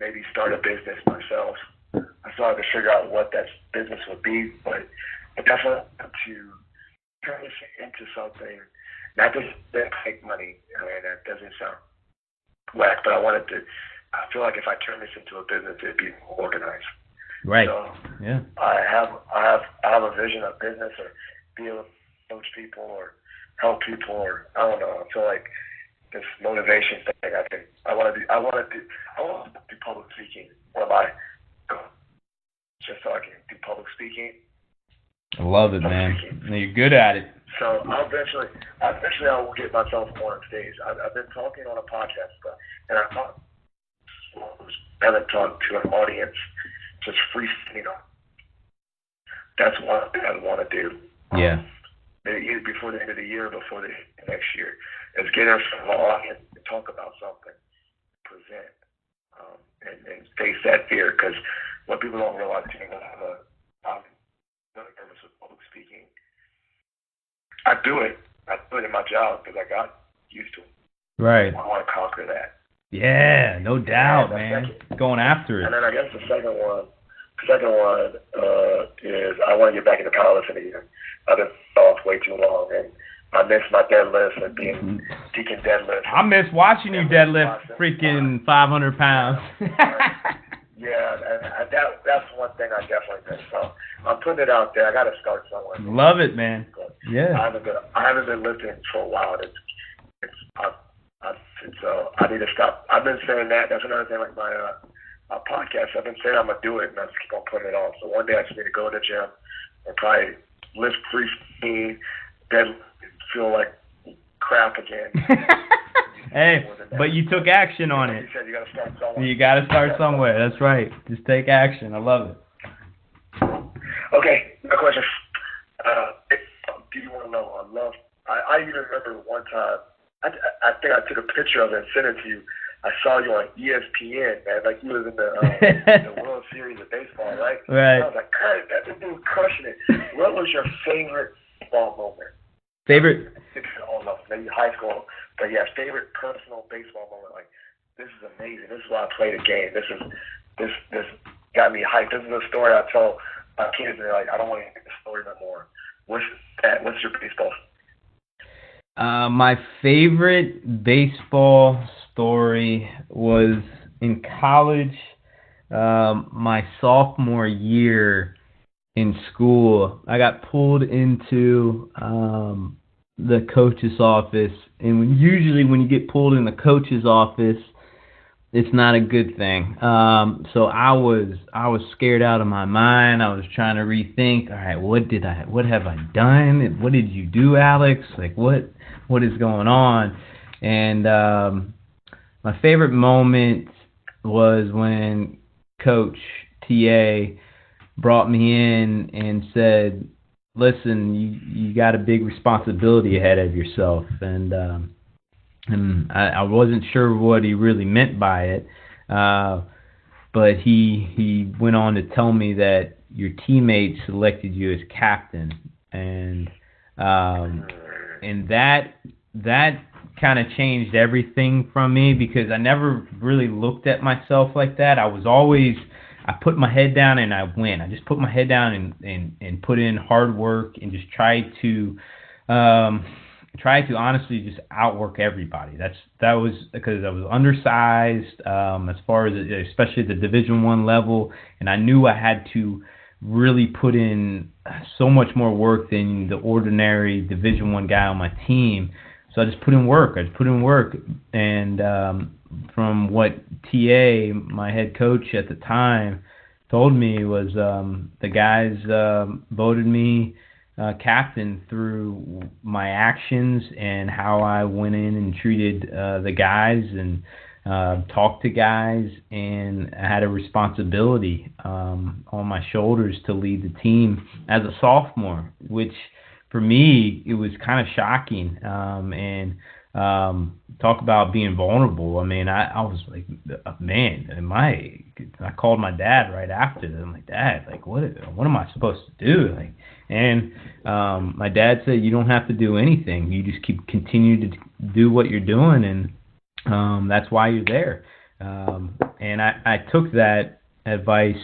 maybe start a business myself. I still have to figure out what that business would be, but I definitely want to turn this into something. Not just that make money. I mean, that doesn't sound whack, but I feel like if I turn this into a business, it'd be more organized. Right. So yeah. I have a vision of business, or be able to coach people or help people, or I don't know. I feel like this motivation thing. I want to do public speaking. Just so I can do public speaking. I love it, man. You're good at it. So eventually I will get myself on stage. I've been talking on a podcast, and I haven't talked to an audience, just free, That's what I want to do. Yeah. Either before the end of the year, or before the next year, is get in front of an audience and talk about something, present, and face that fear. Because what people don't realize, I'm really nervous with public speaking. I do it in my job because I got used to it. Right. I want to conquer that. Yeah, no doubt, man. Going after it. And then I guess the second one is I want to get back into powerlifting again. I've been off way too long, and I miss my deadlifts and being deacon deadlift. I miss watching you deadlift freaking 500 pounds. Yeah, and that's one thing I definitely miss. So I'm putting it out there. I got to start somewhere. Love it, man. Yeah. I haven't been lifting for a while. I need to stop. I've been saying that. That's another thing, like my podcast. I've been saying I'm gonna do it, and I just keep on putting it on. So one day I just need to go to the gym and probably lift 315, then feel like crap again. Hey, but you took action on it. You said you gotta start somewhere. You gotta start somewhere. That's right. Just take action. I love it. Okay, my question. Do you want to know? I even remember one time. I think I took a picture of it and sent it to you. I saw you on ESPN, man. Like you was in the World Series of baseball, right? Right. I was like, God, that dude was crushing it. What was your favorite baseball moment? Favorite? I don't know, maybe high school, but yeah, favorite personal baseball moment. Like, this is amazing. This is why I play the game. This got me hyped. This is a story I tell my kids, and they're like, I don't want to hear the story no more. What's your baseball? My favorite baseball story was in college, my sophomore year in school. I got pulled into the coach's office, and usually when you get pulled in the coach's office, it's not a good thing. So I was scared out of my mind. I was trying to rethink. All right, what have I done? What did you do, Alex? Like what is going on? And my favorite moment was when Coach TA brought me in and said, "Listen, you got a big responsibility ahead of yourself." And I wasn't sure what he really meant by it, but he went on to tell me that your teammates selected you as captain, and that kind of changed everything from me, because I never really looked at myself like that. I put my head down and I went. I just put my head down and put in hard work and just tried to honestly just outwork everybody. That was because I was undersized as far as, especially at the Division I level, and I knew I had to really put in so much more work than the ordinary Division I guy on my team. So I just put in work. And from what TA, my head coach at the time, told me was the guys voted me captain through my actions and how I went in and treated the guys and talked to guys, and I had a responsibility on my shoulders to lead the team as a sophomore, which for me, it was kind of shocking, and talk about being vulnerable. I mean, I was like, man, I called my dad right after that. I'm like, Dad, like, what am I supposed to do? Like, and my dad said, you don't have to do anything. You just continue to do what you're doing, and that's why you're there. And I took that advice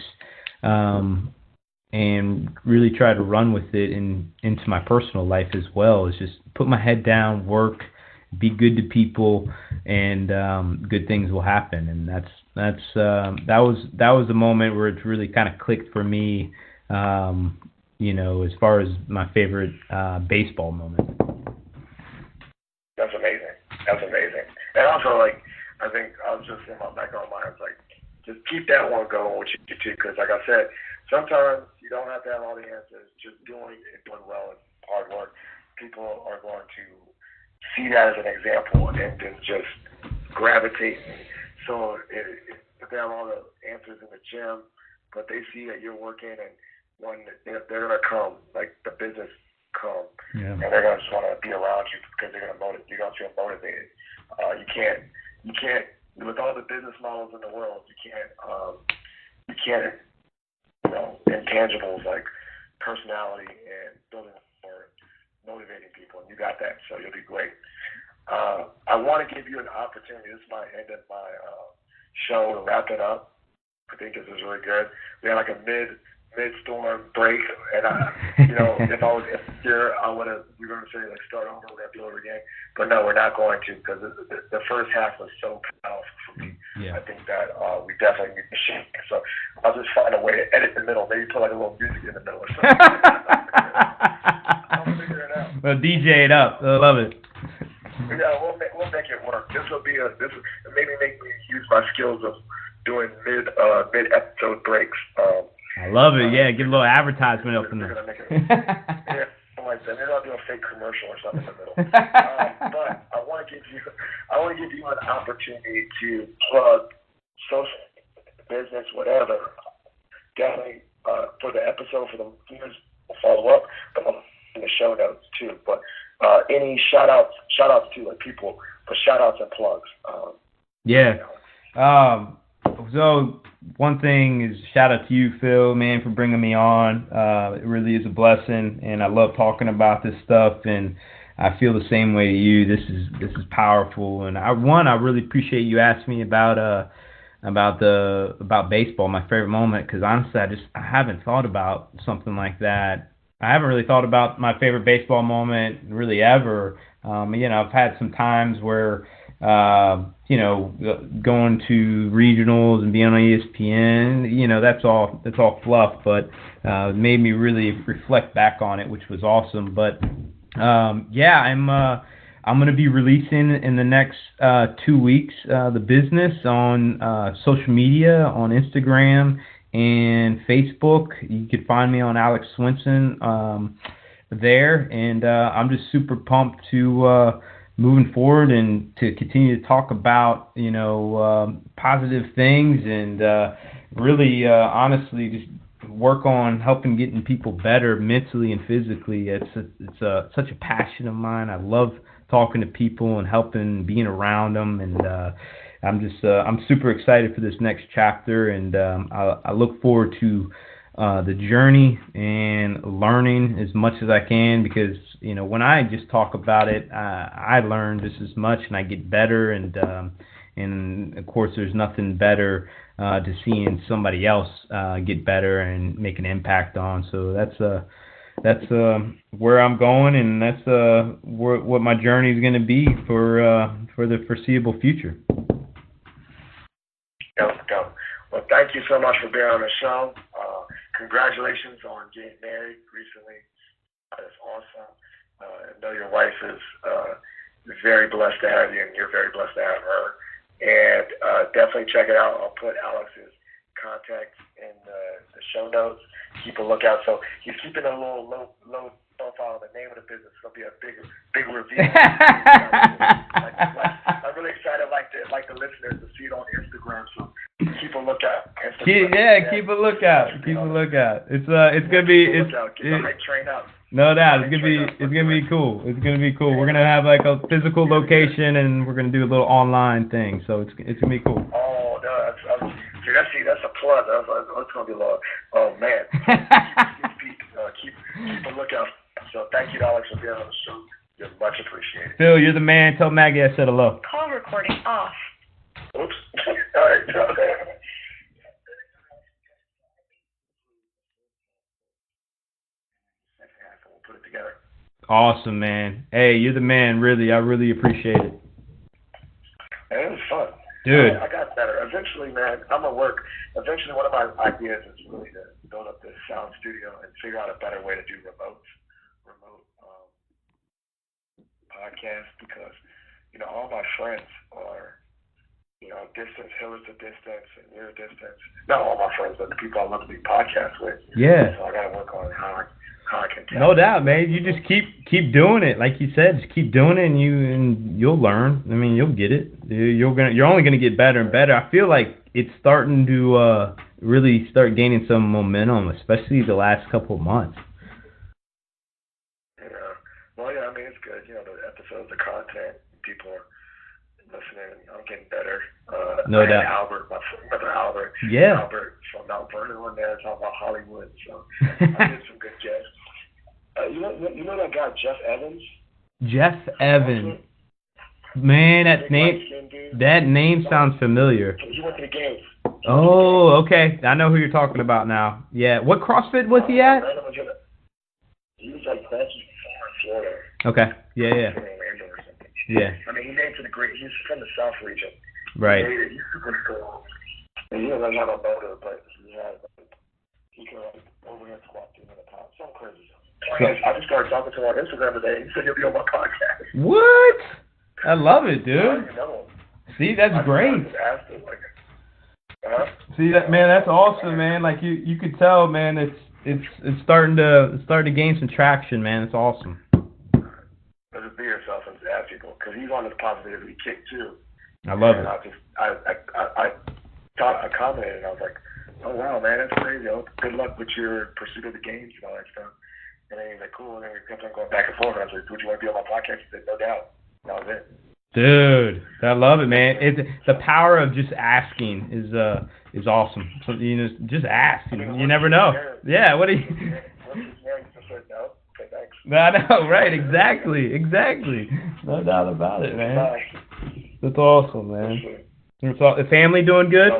and really try to run with it into my personal life as well. Is just put my head down, work, be good to people, and good things will happen. And that was the moment where it really kind of clicked for me. As far as my favorite baseball moment. That's amazing. And also, like, I think I was just in my back of my mind, like, just keep that one going with you too, because like I said, sometimes you don't have to have all the answers. Just doing well and hard work, people are going to see that as an example and then just gravitate. So if they have all the answers in the gym, but they see that you're working, and when they're going to come, like the business come, and they're going to just want to be around you because you're going to feel motivated. You can't, with all the business models in the world, you can't, intangibles like personality and building or motivating people, and you got that, so you'll be great. I want to give you an opportunity. This might end up my show to wrap it up. I think this is really good. We had like a mid-storm break, and if I was here, we're going to say like start over, we're going to do it again. But no, we're not going to, because the first half was so powerful for me. Yeah. I think that we definitely need to shift. So I'll just find a way to edit the middle, maybe put like a little music in the middle or something. I'll figure it out. Well, DJ it up. I love it. Yeah, we'll make it work. This will maybe make me use my skills of doing mid-episode breaks. I love it. Yeah, give a little advertisement up in there. Yeah, like that. Maybe I'll do a fake commercial or something in the middle. But I want to give you an opportunity to plug social, business, whatever. Definitely for the episode, for the viewers, we'll follow up, but in the show notes too. But any shout outs to like people, for shout outs and plugs. So one thing is shout out to you, Phil, man, for bringing me on. It really is a blessing, and I love talking about this stuff, and I feel the same way to you. This is powerful, and I really appreciate you asking me about baseball, my favorite moment, because honestly, I haven't thought about something like that. I haven't really thought about my favorite baseball moment really ever. I've had some times where going to regionals and being on ESPN, that's all fluff, but it made me really reflect back on it, which was awesome. But Yeah, I'm gonna be releasing in the next 2 weeks the business on social media, on Instagram and Facebook. You can find me on Alex Swenson there, and I'm just super pumped to moving forward and to continue to talk about positive things and really honestly just work on helping getting people better mentally and physically. It's such a passion of mine. I love talking to people and helping, being around them, and I'm super excited for this next chapter, and I look forward to the journey and learning as much as I can, because when I just talk about it, I learn just as much and I get better, and of course there's nothing better to seeing somebody else get better and make an impact on. So that's where I'm going, and that's what my journey is going to be for the foreseeable future. Go. Well, thank you so much for being on the show. Congratulations on getting married recently. That's awesome. I know your wife is very blessed to have you, and you're very blessed to have her. And definitely check it out. I'll put Alex's contacts in the show notes. Keep a lookout. So he's keeping a little low profile of the name of the business. It'll be a big reveal. I'm really excited, like the listeners, to see it on Instagram. So keep a lookout. Keep a lookout. It's gonna be get the hype train up. No doubt, it's gonna be cool. It's gonna be cool. We're gonna have like a physical location, and we're gonna do a little online thing. So it's gonna be cool. Oh no, that's a plug. That's gonna be a lot. Oh man, keep a lookout. So thank you, Alex, for being on the show. You're much appreciated. Phil, you're the man. Tell Maggie I said hello. Call recording off. Oops. All right. We'll put it together. Awesome, man. Hey, you're the man. Really, I really appreciate it. And it was fun. Dude. I got better. Eventually, man, Eventually, one of my ideas is really to build up this sound studio and figure out a better way to do remote podcasts, because, all my friends are, distance. Hiller's a distance, and you're a distance. Not all my friends, but the people I love to do podcasts with. Yeah. So I got to work on how I can tell. No doubt, man. You just keep doing it, like you said. Just keep doing it, and you'll learn. I mean, you'll get it. You're only gonna get better and better. I feel like it's starting to really start gaining some momentum, especially the last couple of months. Yeah. Well, yeah. I mean, it's good. The episodes, the content, people are listening. I'm getting better. No doubt. Albert, my brother Albert. Yeah. Albert from Mount Vernon on there talking about Hollywood. So I did some good guests. You know that guy Jeff Evans? Jeff Evans. Man, that name sounds familiar. He went to the games. Oh, okay. I know who you're talking about now. Yeah. What CrossFit was he at? He was like CrossFit in Florida. Okay. Yeah. Orlando or something. Yeah. I mean, he's from the South region. Right. He's super strong. And he doesn't have a motor, but he can overhead squat 200 pounds. Something crazy. I just started talking to him on Instagram today. He said he'll be on my podcast. What? I love it, dude. I know. See, that's great. I just asked him, See that, man? That's awesome, man. Like you could tell, man. It's starting to gain some traction, man. It's awesome. Just be yourself and just ask people, because he's on this positivity kick too. I love it. I commented and I was like, oh wow, man, that's crazy. Good luck with your pursuit of the games and all that stuff. And then he's like, cool. And then we kept on going back and forth. And I was like, would you want to be on my podcast? He said, no doubt. And that was it. Dude, I love it, man. The power of just asking is awesome. So just ask. You never know. Yeah. What do you? No. Okay, thanks. I know, right? Exactly. No doubt about it, man. Bye. That's awesome, man. The family doing good?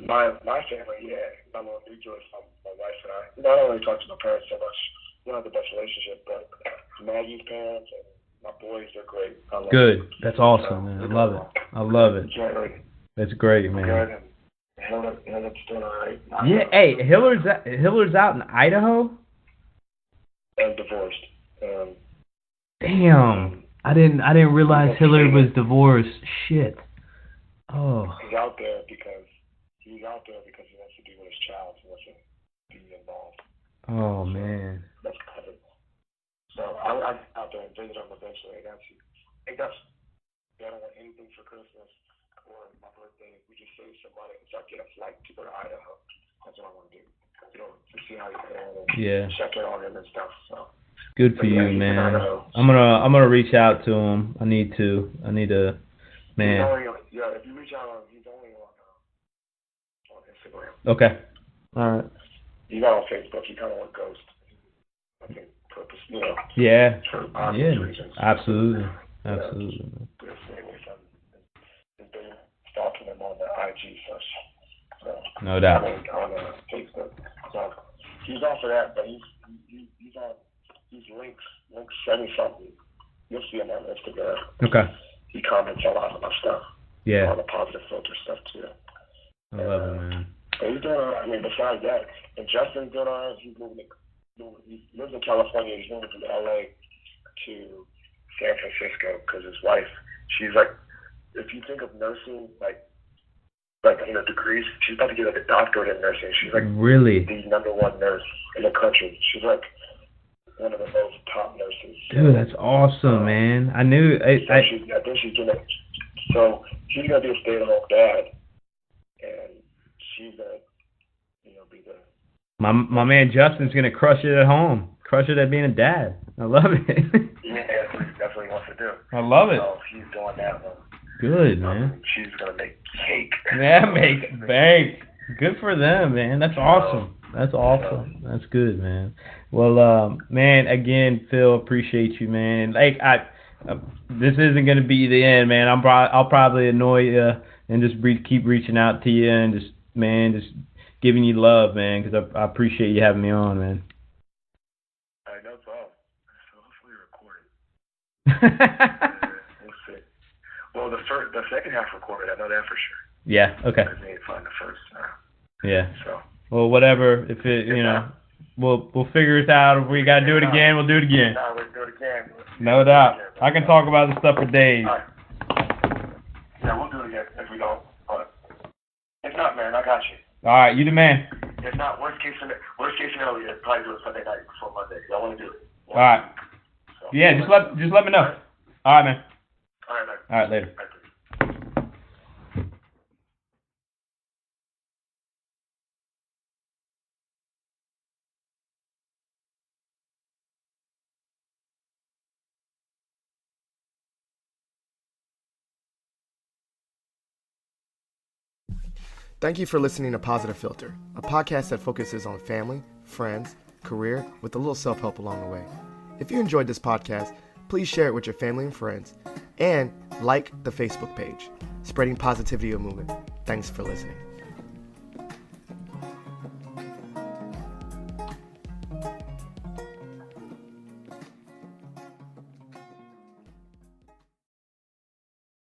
My family, yeah. My little nucleus, my wife and I. I don't really talk to my parents so much. We don't have the best relationship, but Maggie's parents and my boys, they're great. I love good. them. That's awesome, man. I love it. That's great, man. Good. Hiller's doing all right. Yeah. Hey, Hiller's out in Idaho. And divorced. Damn. I didn't realize Hillary was divorced. Shit. Oh. He's out there because he wants to be with his child. He wants to be involved. Oh man. That's kind of. So I out there and visit him eventually. I don't want anything for Christmas or my birthday. We just save some money so I get a flight to go to Idaho. That's what I want to do. To see how he's doing and check in on him and stuff. So. Good for you, man. I'm gonna reach out to him. I need to, man. If you reach out, he's only on Instagram. Okay. All right. He's not on Facebook. He kind of went ghost. I think purpose, Yeah. For obvious reasons. Absolutely. And they stalking him on the IG such. So, no doubt. On Facebook. So he's off of that, but he's on. He's links 70-something. You'll see him on Instagram. Okay. He comments a lot on my stuff. Yeah. On the Positive Philter stuff too. I love it, man. But he's doing. Besides that, and Justin's doing all right. He lives in California. He's moving from LA to San Francisco because his wife. She's like, if you think of nursing, like degrees, she's about to get like a doctorate in nursing. She's like really the #1 nurse in the country. She's like one of the most top nurses. Dude, that's awesome, man. I knew. I think she's gonna. So she's gonna be a stay-at-home dad, and she's gonna, be the. My man Justin's gonna crush it at home. Crush it at being a dad. I love it. Yeah, that's what he wants to do. I love it. So she's doing that one. Good, man. She's gonna make cake. Yeah, make bank. Good for them, man. That's awesome. That's awesome. That's good, man. Well, man, again, Phil, appreciate you, man. Like, this isn't gonna be the end, man. I'll probably annoy you and just keep reaching out to you and just giving you love, man, because I appreciate you having me on, man. No problem. So hopefully recorded. We'll see. Well, the second half recorded. I know that for sure. Yeah. Okay. I didn't find the first. Yeah. So. Well, whatever. If it, we'll figure it out. If we gotta do it again, we'll do it again. No, we'll do it again. No doubt. I can talk about this stuff for days. All right. Yeah, we'll do it again if we don't. But if not, man, I got you. All right, you the man. If not, worst case scenario, you probably do it Sunday night before Monday. I want to do it. All right. So, yeah, just let me know. All right, man. All right, man. All right, later. Thank you for listening to Positive Philter, a podcast that focuses on family, friends, career, with a little self-help along the way. If you enjoyed this podcast, please share it with your family and friends, and like the Facebook page, Spreading Positivity of Movement. Thanks for listening.